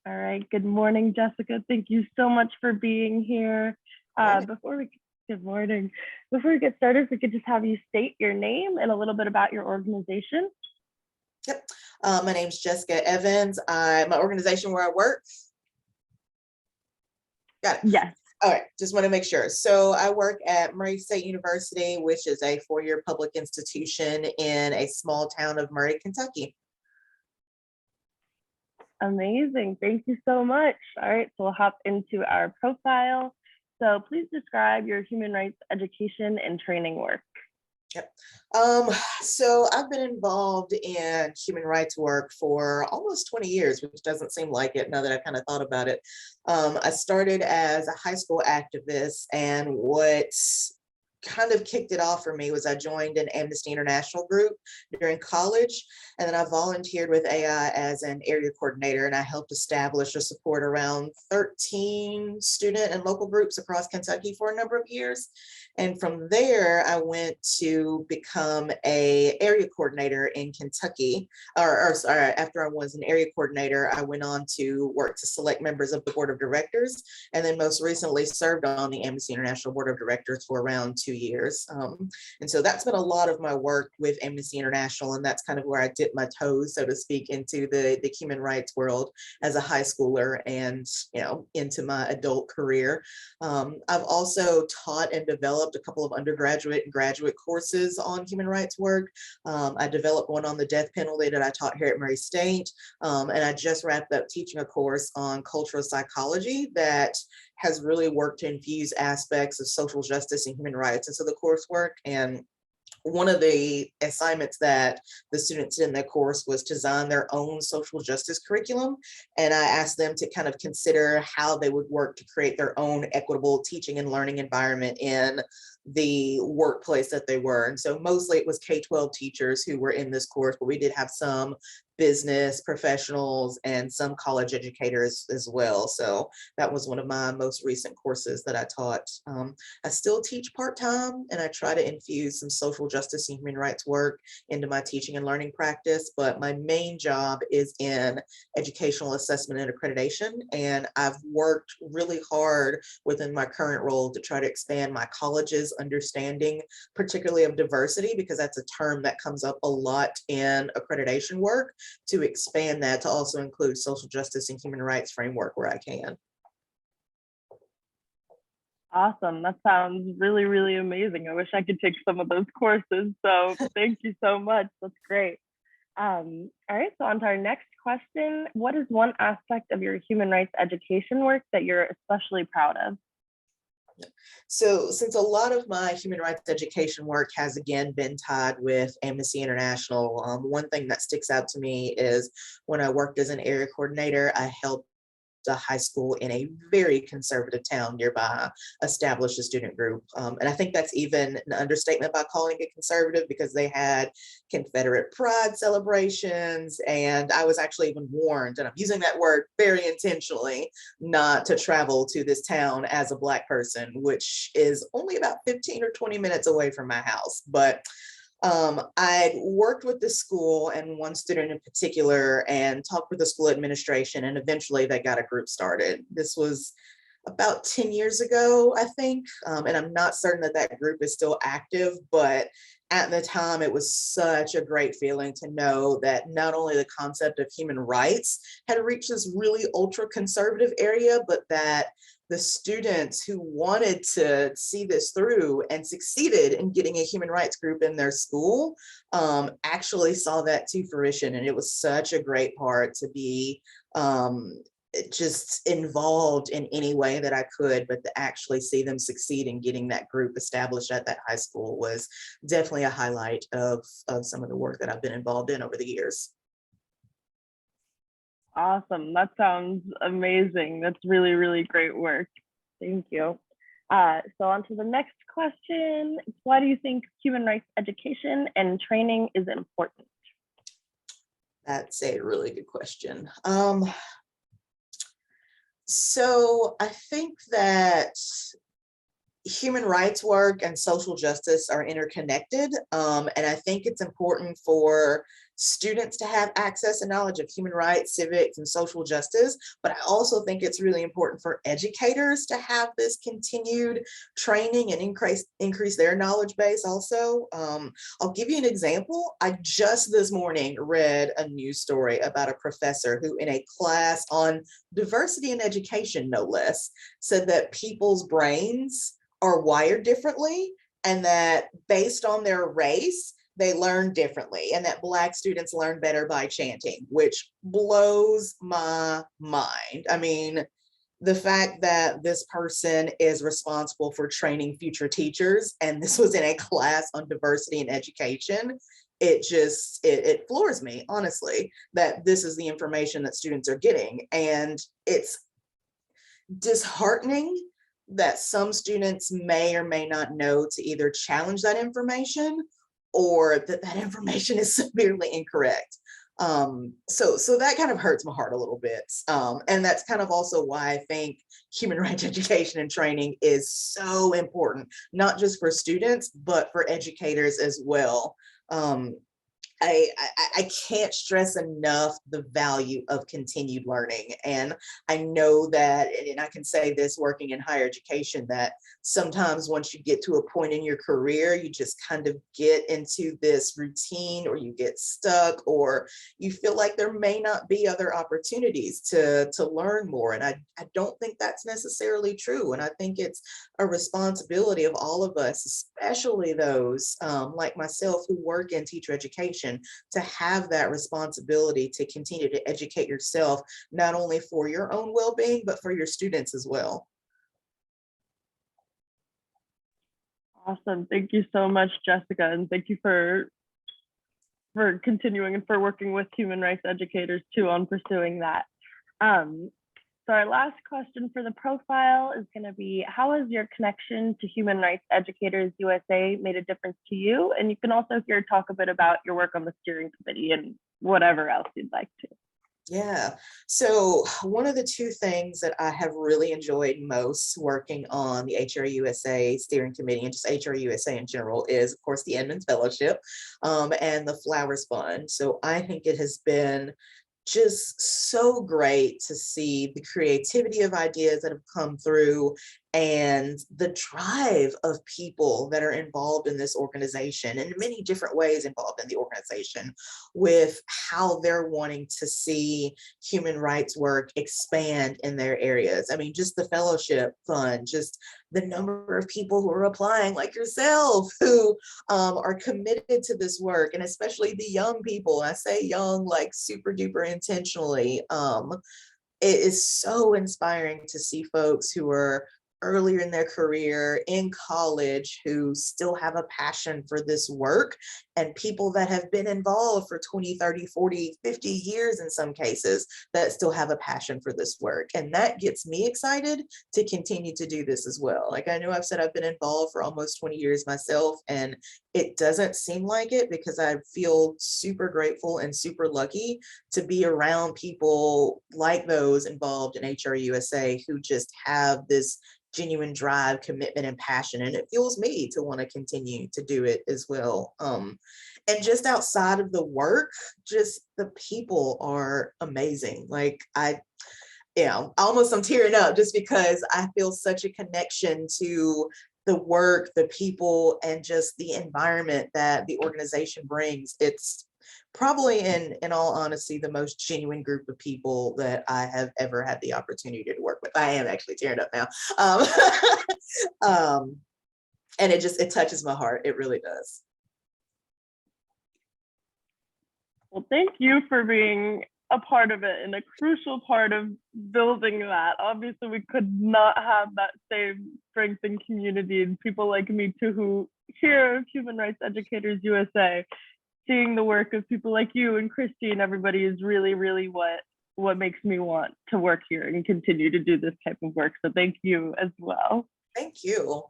All right. Good morning, Jessica. Thank you so much for being here. Good morning. Before we get started, if we could just have you state your name and a little bit about your organization. Yep. My name's Jessica Evans. My organization where I work. Got it. Yes. All right. Just want to make sure. So I work at Murray State University, which is a four-year public institution in a small town of Murray, Kentucky. Amazing. Thank you so much. All right. So we'll hop into our profile. So please describe your human rights education and training work. Yep. So I've been involved in human rights work for almost 20 years, which doesn't seem like it now that I kind of thought about it. I started as a high school activist, and what kind of kicked it off for me was I joined an Amnesty International group during college, and then I volunteered with AI as an area coordinator, and I helped establish or support around 13 student and local groups across Kentucky for a number of years. And from there, I went to become a area coordinator in Kentucky, or sorry, after I was an area coordinator, I went on to work to select members of the board of directors, and then most recently served on the Amnesty International board of directors for around 2 years. And so that's been a lot of my work with Amnesty International, and that's kind of where I dipped my toes, so to speak, into the human rights world as a high schooler and, you know, into my adult career. I've also taught and developed a couple of undergraduate and graduate courses on human rights work. I developed one on the death penalty that I taught here at Murray State, and I just wrapped up teaching a course on cultural psychology that has really worked to infuse aspects of social justice and human rights into the coursework. And one of the assignments that the students did in their course was to design their own social justice curriculum. And I asked them to kind of consider how they would work to create their own equitable teaching and learning environment in the workplace that they were. And so mostly it was K-12 teachers who were in this course, but we did have some business professionals and some college educators as well. So that was one of my most recent courses that I taught. I still teach part-time, and I try to infuse some social justice and human rights work into my teaching and learning practice, but my main job is in educational assessment and accreditation. And I've worked really hard within my current role to try to expand my college's understanding, particularly of diversity, because that's a term that comes up a lot in accreditation work, to expand that to also include social justice and human rights framework where I can. Awesome. That sounds really, really amazing. I wish I could take some of those courses. So thank you so much. That's great. All right, so on to our next question. What is one aspect of your human rights education work that you're especially proud of? So since a lot of my human rights education work has again been tied with Amnesty International, one thing that sticks out to me is when I worked as an area coordinator, I helped a high school in a very conservative town nearby establish a student group. And I think that's even an understatement by calling it conservative, because they had Confederate pride celebrations. And I was actually even warned, and I'm using that word very intentionally, not to travel to this town as a Black person, which is only about 15 or 20 minutes away from my house. But I'd worked with the school and one student in particular and talked with the school administration, and eventually they got a group started. This was about 10 years ago, I think, and I'm not certain that that group is still active, but at the time it was such a great feeling to know that not only the concept of human rights had reached this really ultra conservative area, but that the students who wanted to see this through and succeeded in getting a human rights group in their school actually saw that to fruition. And it was such a great part to be just involved in any way that I could, but to actually see them succeed in getting that group established at that high school was definitely a highlight of some of the work that I've been involved in over the years. Awesome. That sounds amazing. That's really, really great work. Thank you. So on to the next question. Why do you think human rights education and training is important? That's a really good question. So I think that human rights work and social justice are interconnected. And I think it's important for students to have access and knowledge of human rights, civics, and social justice. But I also think it's really important for educators to have this continued training and increase their knowledge base also. I'll give you an example. I just this morning read a news story about a professor who, in a class on diversity in education, no less, said that people's brains are wired differently, and that based on their race, they learn differently, and that Black students learn better by chanting, which blows my mind. I mean, the fact that this person is responsible for training future teachers, and this was in a class on diversity in education, it floors me, honestly, that this is the information that students are getting. And it's disheartening that some students may or may not know to either challenge that information or that that information is severely incorrect. So that kind of hurts my heart a little bit. And that's kind of also why I think human rights education and training is so important, not just for students, but for educators as well. I can't stress enough the value of continued learning. And I know that, and I can say this working in higher education, that sometimes once you get to a point in your career, you just kind of get into this routine, or you get stuck, or you feel like there may not be other opportunities to learn more. And I don't think that's necessarily true. And I think it's a responsibility of all of us, especially those like myself who work in teacher education, to have that responsibility to continue to educate yourself, not only for your own well-being, but for your students as well. Awesome. Thank you so much, Jessica. And thank you for continuing and for working with human rights educators too on pursuing that. So our last question for the profile is going to be, how has your connection to Human Rights Educators USA made a difference to you? And you can also here talk a bit about your work on the steering committee and whatever else you'd like to. Yeah, so one of the two things that I have really enjoyed most working on the HRE USA steering committee, and just HRE USA in general, is of course the Edmonds Fellowship and the Flowers Fund. So I think it has been just so great to see the creativity of ideas that have come through, and the drive of people that are involved in this organization, in many different ways involved in the organization, with how they're wanting to see human rights work expand in their areas. I mean, just the fellowship fund, just the number of people who are applying, like yourself, who are committed to this work, and especially the young people. I say young like super duper intentionally. It is so inspiring to see folks who are earlier in their career, in college, who still have a passion for this work, and people that have been involved for 20, 30, 40, 50 years in some cases, that still have a passion for this work. And that gets me excited to continue to do this as well. Like, I know I've said I've been involved for almost 20 years myself, and it doesn't seem like it, because I feel super grateful and super lucky to be around people like those involved in HRE USA who just have this genuine drive, commitment, and passion. And it fuels me to want to continue to do it as well. And just outside of the work, just the people are amazing. Like, almost I'm tearing up just because I feel such a connection to the work, the people, and just the environment that the organization brings. It's probably, in all honesty, the most genuine group of people that I have ever had the opportunity to work with. I am actually tearing up now. And it touches my heart. It really does. Well, thank you for being a part of it and a crucial part of building that. Obviously, we could not have that same strength and community, and people like me too, who hear of Human Rights Educators USA. Seeing the work of people like you and Christy and everybody is really, really what makes me want to work here and continue to do this type of work. So thank you as well. Thank you.